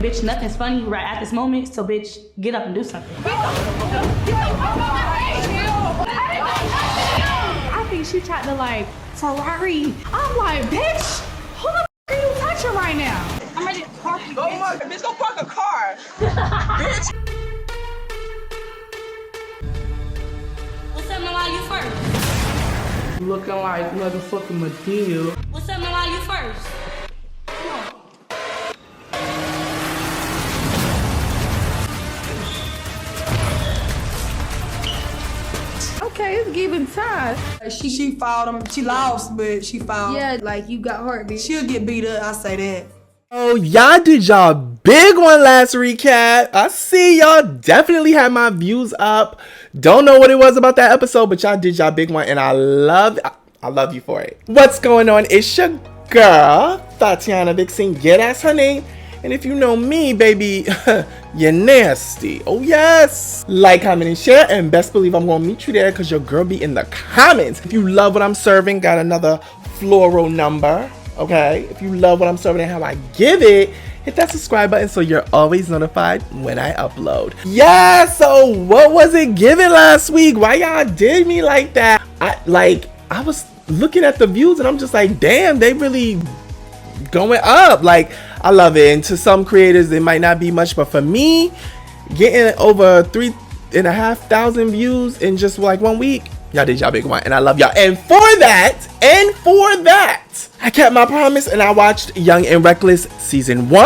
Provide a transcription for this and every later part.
Bitch, nothing's funny right at this moment, so bitch, get up and do something. I think she tried to like Ferrari. I'm like, bitch, who the are you touching right now? I'm ready to park you, Bitch, go park a car. Bitch. What's up, Mama? You first. Looking like motherfucking Medea. What's up, Mama? You first. Okay, it's giving time. She fought him. She lost, but she fought. Yeah, like you got hurt, bitch. She'll get beat up. I say that. Oh, y'all did y'all big one last recap. I see y'all definitely had my views up. Don't know what it was about that episode, but y'all did y'all big one, and I love you for it. What's going on? It's your girl, Tatiana Vixen. Yeah, that's her name. And if you know me, baby, you're nasty. Oh, yes. Like, comment, and share. And best believe I'm going to meet you there because your girl be in the comments. If you love what I'm serving, got another floral number. Okay? If you love what I'm serving and how I give it, hit that subscribe button so you're always notified when I upload. Yeah, so what was it giving last week? Why y'all did me like that? I was looking at the views and I'm just like, damn, they really going up. Like, I love it. And to some creators it might not be much, but for me, getting over 3,500 views in just like 1 week, y'all did y'all big one, and I love y'all. And for that, I kept my promise and I watched Young and Reckless season 1.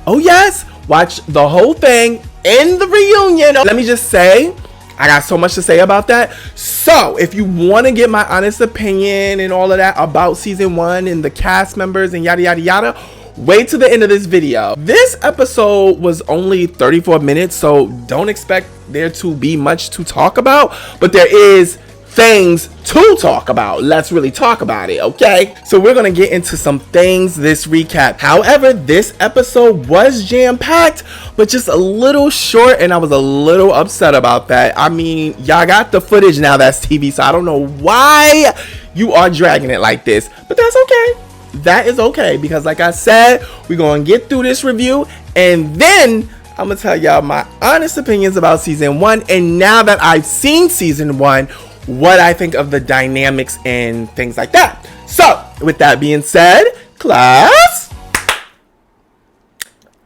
Oh yes, watched the whole thing in the reunion. Let me just say, I got so much to say about that. So if you want to get my honest opinion and all of that about season 1 and the cast members and yada yada yada, wait to the end of this video. This episode was only 34 minutes, so don't expect there to be much to talk about, but there is things to talk about. Let's really talk about it, okay? So we're gonna get into some things this recap. However, this episode was jam-packed, but just a little short, and I was a little upset about that. I mean, y'all got the footage now, that's TV, so I don't know why you are dragging it like this, but that's okay. That is okay, because like I said, we're gonna get through this review, and then I'm gonna tell y'all my honest opinions about season 1, and now that I've seen season 1, what I think of the dynamics and things like that. So, with that being said, class,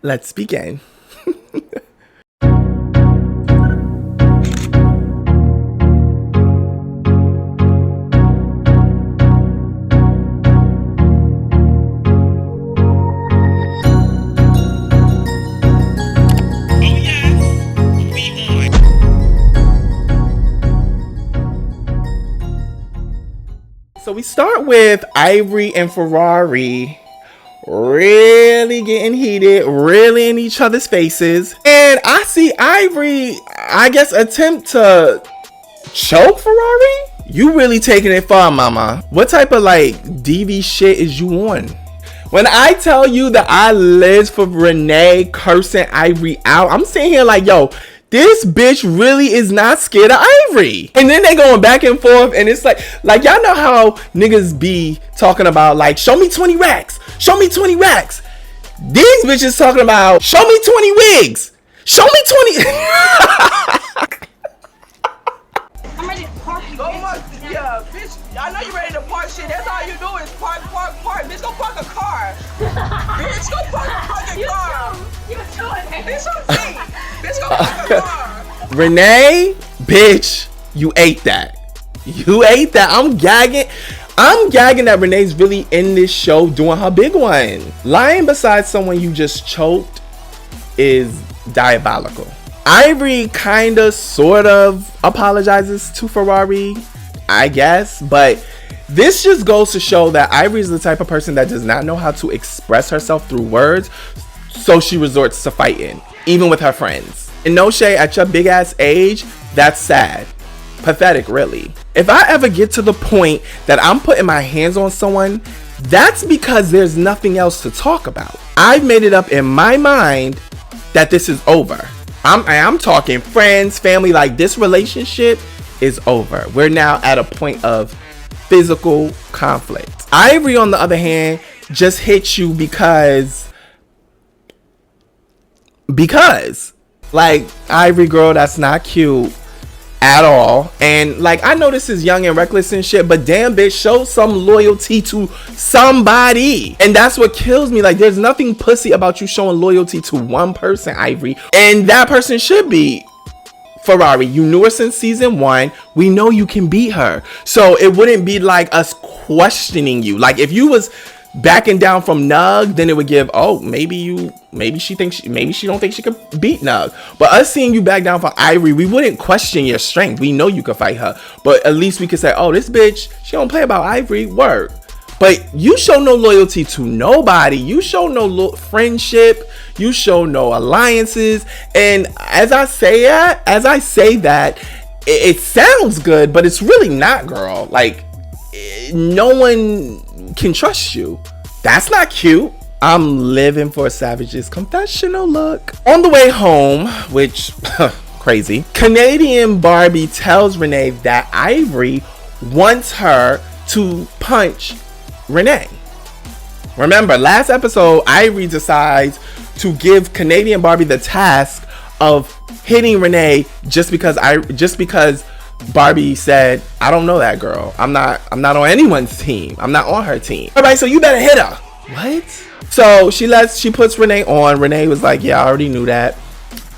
let's begin. So we start with Ivory and Ferrari really getting heated, really in each other's faces. And I see Ivory, I guess, attempt to choke Ferrari. You really taking it far, mama. What type of like DV shit is you on? When I tell you that I live for Renee cursing Ivory out, I'm sitting here like, yo, this bitch really is not scared of Ivory. And then they going back and forth, and it's like y'all know how niggas be talking about like, show me 20 racks, show me 20 racks. These bitches talking about, show me 20 wigs, show me 20. I'm ready to park you, Yeah, bitch. I know you ready to park shit. That's all you do is park. Bitch, go park a car. Bitch, go park a fucking car. You doing it. Bitch, I'm saying. Bitch, go park a car. Renee, bitch, you ate that. You ate that. I'm gagging that Renee's really in this show doing her big one. Lying beside someone you just choked is diabolical. Ivory kinda sort of apologizes to Ferrari, I guess, but this just goes to show that Ivory is the type of person that does not know how to express herself through words, so she resorts to fighting, even with her friends. And no shade, at your big ass age, that's sad. Pathetic, really. If I ever get to the point that I'm putting my hands on someone, that's because there's nothing else to talk about. I've made it up in my mind that this is over. I'm talking friends, family, like this relationship is over. We're now at a point of physical conflict. Ivory, on the other hand, just hit you because Because, like, Ivory girl, that's not cute at all. And, like, I know this is young and reckless and shit, but damn, bitch, show some loyalty to somebody. And that's what kills me. Like, there's nothing pussy about you showing loyalty to one person, Ivory. And that person should be Ferrari. You knew her since season 1. We know you can beat her. So it wouldn't be like us questioning you. Like, if you was backing down from Nug, then it would give, oh, maybe she don't think she could beat Nug. But us seeing you back down for Ivory, we wouldn't question your strength. We know you could fight her. But at least we could say, oh, this bitch, she don't play about Ivory. Word. But you show no loyalty to nobody. You show no friendship. You show no alliances. And as I say that, it sounds good, but it's really not, girl. Like, no one can trust you. That's not cute. I'm living for a Savage's confessional look. On the way home, which crazy, Canadian Barbie tells Renee that Ivory wants her to punch Renee. Remember, last episode, Ivory decides to give Canadian Barbie the task of hitting Renee just because Barbie said, I don't know that girl. I'm not on anyone's team. I'm not on her team. Alright, so you better hit her. What? So she puts Renee on. Renee was like, yeah, I already knew that.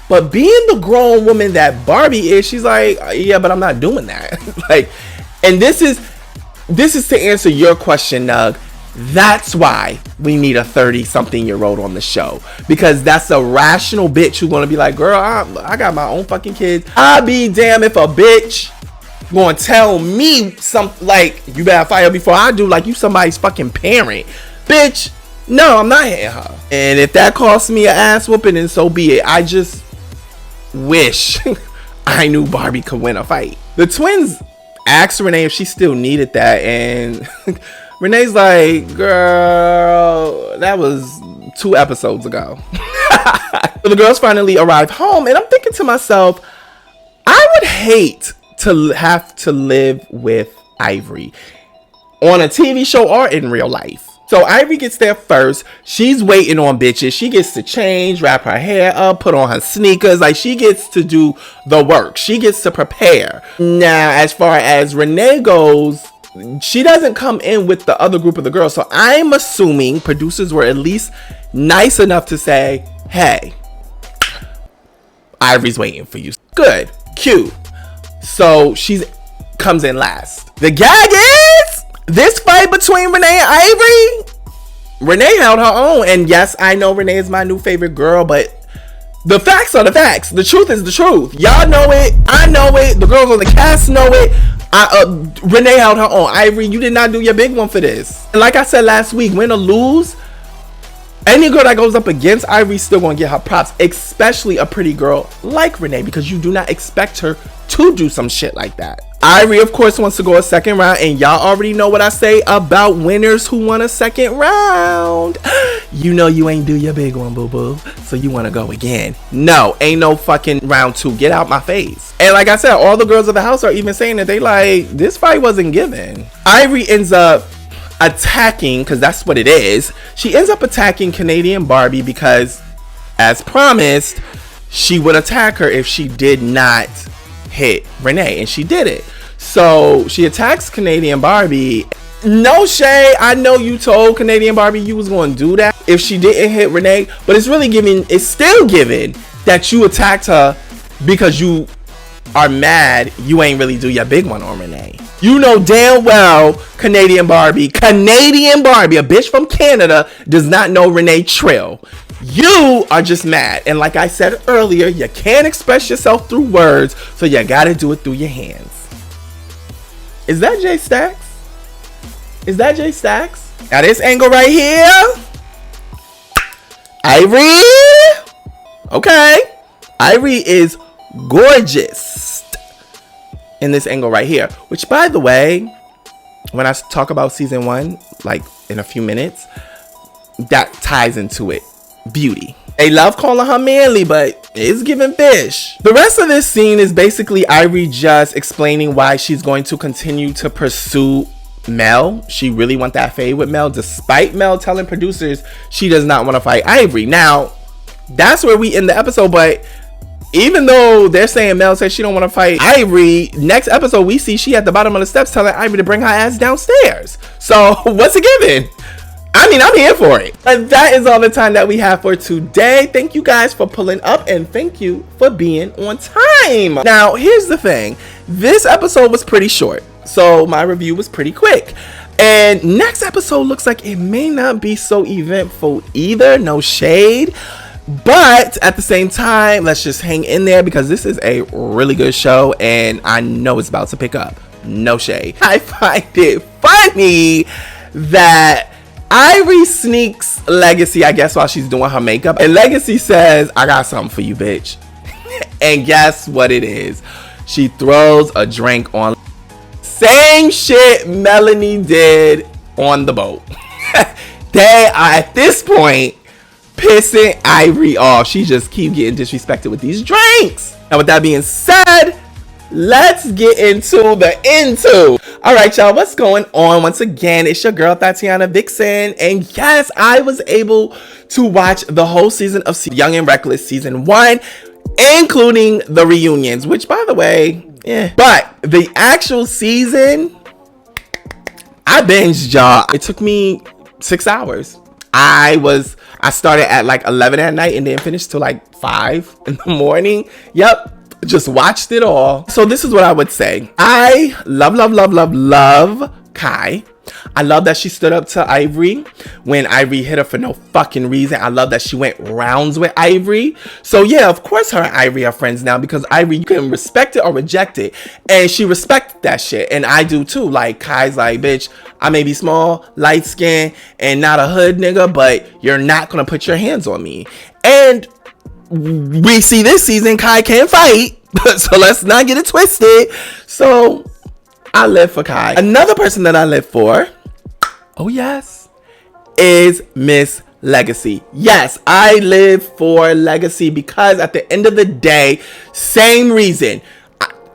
But being the grown woman that Barbie is, she's like, yeah, but I'm not doing that. Like, and this is to answer your question, Nug. That's why we need a 30-something-year-old on the show. Because that's a rational bitch who's gonna be like, girl, I got my own fucking kids. I'll be damn if a bitch gonna tell me something like, you better fight her before I do, like you somebody's fucking parent. Bitch, no, I'm not hitting her. And if that costs me an ass whooping, then so be it. I just wish I knew Barbie could win a fight. The twins asked Renee if she still needed that, and Renee's like, girl, that was 2 episodes ago. So the girls finally arrive home, and I'm thinking to myself, I would hate to have to live with Ivory on a TV show or in real life. So Ivory gets there first. She's waiting on bitches. She gets to change, wrap her hair up, put on her sneakers. Like, she gets to do the work. She gets to prepare. Now, as far as Renee goes, she doesn't come in with the other group of the girls. So I'm assuming producers were at least nice enough to say, hey, Ivory's waiting for you. Good. Cute. So she comes in last. The gag is this fight between Renee and Ivory. Renee held her own. And yes, I know Renee is my new favorite girl, but the facts are the facts. The truth is the truth. Y'all know it. I know it. The girls on the cast know it. Renee held her own. Ivory, you did not do your big one for this. And like I said last week, win or lose, any girl that goes up against Ivory still gonna get her props, especially a pretty girl like Renee, because you do not expect her to do some shit like that. Ivory, of course, wants to go a second round, and y'all already know what I say about winners who won a second round. You know you ain't do your big one, boo-boo, so you want to go again. No, ain't no fucking round 2. Get out my face. And like I said, all the girls of the house are even saying that they like, this fight wasn't given. Ivory ends up attacking, because that's what it is. She ends up attacking Canadian Barbie because, as promised, she would attack her if she did not hit Renee, and she did it. So she attacks Canadian Barbie. No shade, I know you told Canadian Barbie you was going to do that if she didn't hit Renee, but it's still giving that you attacked her because you are mad you ain't really do your big one on Renee. You know damn well Canadian Barbie, a bitch from Canada, does not know Renee Trill. You are just mad. And like I said earlier, you can't express yourself through words, so you gotta do it through your hands. Is that Jay Stacks? Now this angle right here, Ivory. Okay. Ivory is gorgeous in this angle right here. Which, by the way, when I talk about season 1, like in a few minutes, that ties into it. Beauty. They love calling her manly, but it's giving fish. The rest of this scene is basically Ivory just explaining why she's going to continue to pursue Mel. She really wants that fade with Mel, despite Mel telling producers she does not want to fight Ivory. Now, That's where we end the episode. But even though they're saying Mel says she don't want to fight Ivory, next episode we see she at the bottom of the steps telling Ivory to bring her ass downstairs. So what's it given? I mean, I'm here for it. But that is all the time that we have for today. Thank you guys for pulling up, and thank you for being on time. Now, here's the thing. This episode was pretty short, so my review was pretty quick. And next episode looks like it may not be so eventful either. No shade. But at the same time, let's just hang in there because this is a really good show and I know it's about to pick up. No shade. I find it funny that Ivory sneaks Legacy, I guess, while she's doing her makeup. And Legacy says, I got something for you, bitch. And guess what it is? She throws a drink on. Same shit Melanie did on the boat. They are at this point pissing Ivory off. She just keep getting disrespected with these drinks. And with that being said, let's get into the into. All right, y'all, what's going on? Once again, it's your girl Tatiana Vixen, and yes, I was able to watch the whole season of Young and Reckless season 1, including the reunions, which, by the way, but the actual season, I binged, y'all. It took me 6 hours. I started at like 11 at night and then finished till like 5 in the morning. Yep. Just watched it all. So this is what I would say. I love Kai. I love that she stood up to Ivory when Ivory hit her for no fucking reason. I love that she went rounds with Ivory. So yeah, of course her and Ivory are friends now because Ivory, you can respect it or reject it. And she respected that shit. And I do too. Like Kai's like, bitch, I may be small, light skinned, and not a hood nigga, but you're not gonna put your hands on me. And we see this season Kai can't fight, so let's not get it twisted. So I live for Kai. Another person that I live for, oh yes, is Miss Legacy. Yes, I live for Legacy because at the end of the day, same reason.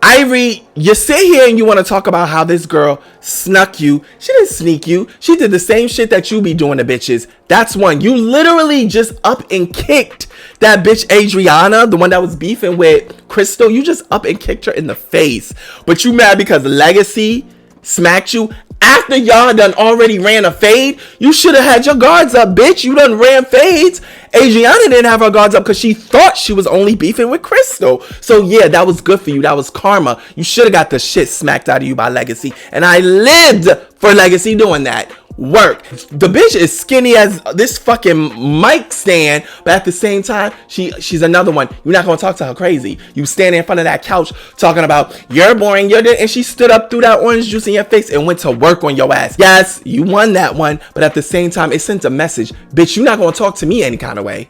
Ivory, you sit here and you want to talk about how this girl snuck you. She didn't sneak you. She did the same shit that you be doing to bitches. That's one. You literally just up and kicked that bitch Adriana, the one that was beefing with Crystal. You just up and kicked her in the face. But you mad because Legacy smacked you after y'all done already ran a fade. You should have had your guards up, bitch. You done ran fades. Adriana didn't have her guards up because she thought she was only beefing with Crystal. So yeah, that was good for you. That was karma. You should have got the shit smacked out of you by Legacy. And I lived for Legacy doing that. Work. The bitch is skinny as this fucking mic stand, but at the same time, she's another one. You're not gonna talk to her crazy. You stand in front of that couch talking about you're boring, you're dead, and she stood up, threw that orange juice in your face, and went to work on your ass. Yes, you won that one, but at the same time, it sent a message. Bitch, you're not gonna talk to me any kind of way.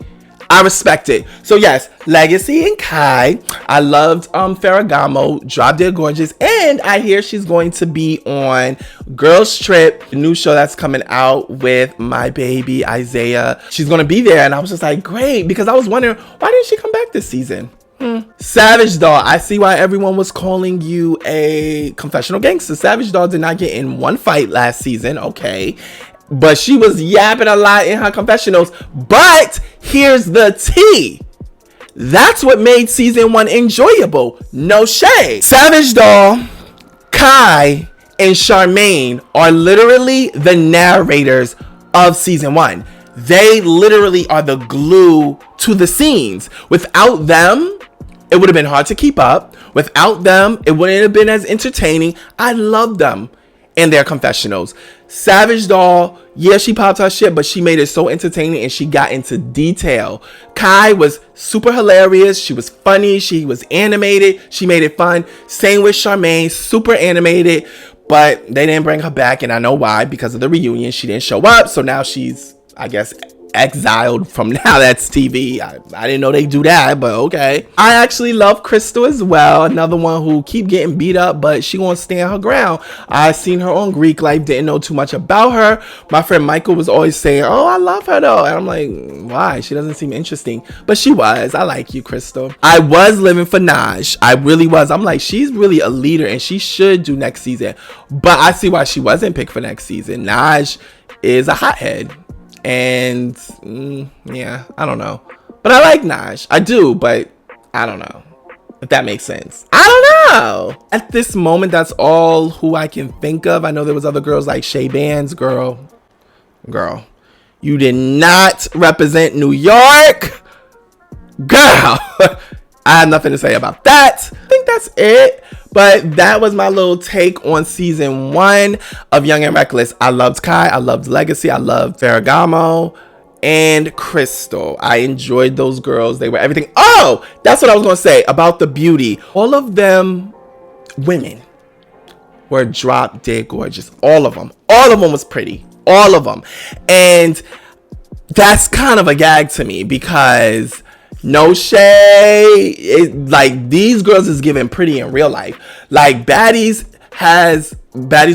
I respect it. So yes, Legacy and Kai. I loved Ferragamo, Drop Dead Gorgeous, and I hear she's going to be on Girls Trip, the new show that's coming out with my baby Isaiah. She's gonna be there, and I was just like, great, because I was wondering why didn't she come back this season? Savage Doll, I see why everyone was calling you a confessional gangster. Savage Doll did not get in one fight last season, okay. But she was yapping a lot in her confessionals. But here's the tea. That's what made season 1 enjoyable. No shade. Savage Doll, Kai, and Charmaine are literally the narrators of season 1. They literally are the glue to the scenes. Without them, it would have been hard to keep up. Without them, it wouldn't have been as entertaining. I love them and their confessionals. Savage Doll, yeah, she popped her shit, but she made it so entertaining and she got into detail. Kai was super hilarious. She was funny. She was animated. She made it fun. Same with Charmaine, super animated, but they didn't bring her back, and I know why. Because of the reunion, she didn't show up, so now she's, I guess, exiled from Now That's TV. I didn't know they do that, but okay. I actually love Crystal as well, another one who keep getting beat up, but she won't stand her ground. I seen her on Greek Life, didn't know too much about her. My friend Michael was always saying, oh, I love her though, and I'm like, why? She doesn't seem interesting, but she was. I like you, Crystal. I was living for Naj. I really was. I'm like, she's really a leader and she should do next season, but I see why she wasn't picked for next season. Naj is a hothead. And yeah, I don't know. But I like Naj. I do, but I don't know if that makes sense. I don't know. At this moment, that's all who I can think of. I know there was other girls like Shay Bands. Girl, you did not represent New York. Girl, I have nothing to say about that. I think that's it. But that was my little take on season 1 of Young and Reckless. I loved Kai. I loved Legacy. I loved Ferragamo and Crystal. I enjoyed those girls. They were everything. Oh, that's what I was going to say about the beauty. All of them women were drop dead gorgeous. All of them. All of them was pretty. All of them. And that's kind of a gag to me because no shade, like these girls is giving pretty in real life. Like Baddies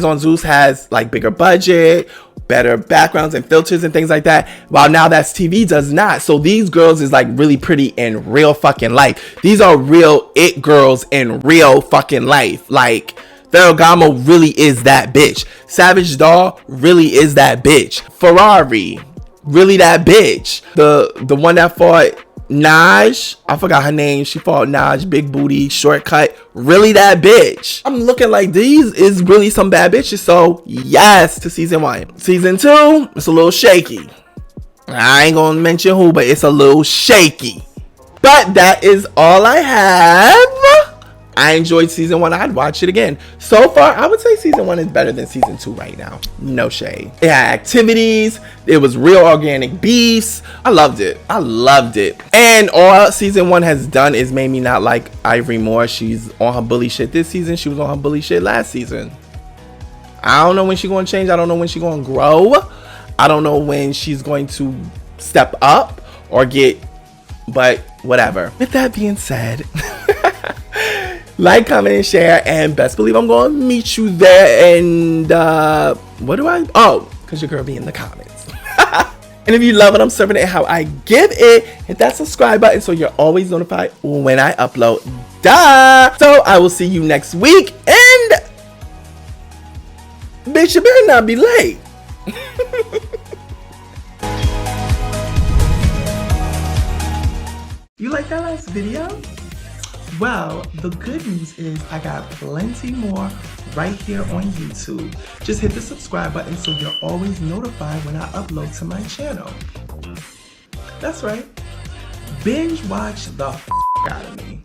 on Zeus has like bigger budget, better backgrounds and filters and things like that, while Now That's TV does not. So these girls is like really pretty in real fucking life. These are real it girls in real fucking life. Like Ferragamo really is that bitch. Savage Doll really is that bitch. Ferrari really that bitch. The one that fought Naj, I forgot her name. She fought Naj, big booty, shortcut. Really that bitch. I'm looking like these is really some bad bitches. So yes to season 1. Season 2, it's a little shaky. I ain't gonna mention who, but it's a little shaky. But that is all I have. I enjoyed season 1. I'd watch it again. So far, I would say season 1 is better than season 2 right now. No shade. It had activities. It was real organic beefs. I loved it. I loved it. And all season 1 has done is made me not like Ivory more. She's on her bully shit this season. She was on her bully shit last season. I don't know when she's going to change. I don't know when she's going to grow. I don't know when she's going to step up or get, but whatever. With that being said, like, comment, and share, and best believe I'm going to meet you there. And what do I? Oh, because your girl be in the comments. And if you love what I'm serving and how I give it, hit that subscribe button so you're always notified when I upload. Duh! So I will see you next week. And bitch, you better not be late. You like that last video? Well, the good news is I got plenty more right here on YouTube. Just hit the subscribe button so you're always notified when I upload to my channel. That's right. Binge watch the out of me.